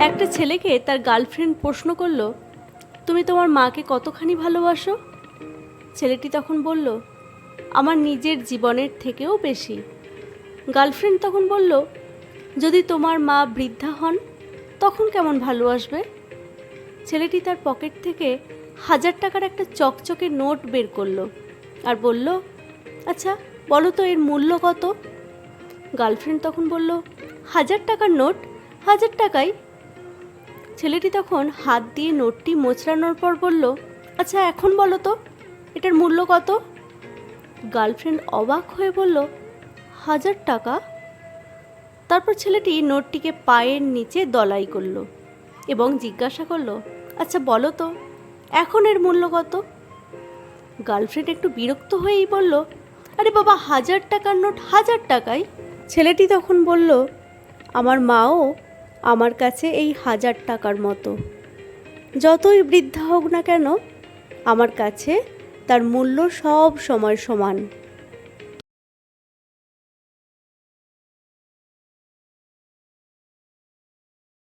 একটা ছেলেকে তার গার্লফ্রেন্ড প্রশ্ন করলো, তুমি তোমার মাকে কতখানি ভালোবাসো? ছেলেটি তখন বলল, আমার নিজের জীবনের থেকেও বেশি। গার্লফ্রেন্ড তখন বলল, যদি তোমার মা বৃদ্ধা হন তখন কেমন ভালোবাসবে? ছেলেটি তার পকেট থেকে 1000 টাকার একটা চকচকে নোট বের করলো আর বলল, আচ্ছা বলো তো এর মূল্য কত? গার্লফ্রেন্ড তখন বলল, 1000 টাকার নোট? 1000 টাকাই? ছেলেটি তখন হাত দিয়ে নোটটি মোচড়ানোর পর বলল, আচ্ছা এখন বলো তো এটার মূল্য কত? গার্লফ্রেন্ড অবাক হয়ে বলল, 1000 টাকা। তারপর ছেলেটি নোটটিকে পায়ের নিচে দলাই করল এবং জিজ্ঞাসা করলো, আচ্ছা বলো তো এখন এর মূল্য কত? গার্লফ্রেন্ড একটু বিরক্ত হয়েই বলল, আরে বাবা 1000 টাকার নোট 1000 টাকাই। ছেলেটি তখন বলল, আমার মাও আমার কাছে এই 1000 টাকার মতো। যতই বৃদ্ধা হোক না কেন আমার কাছে তার মূল্য সব সময় সমান।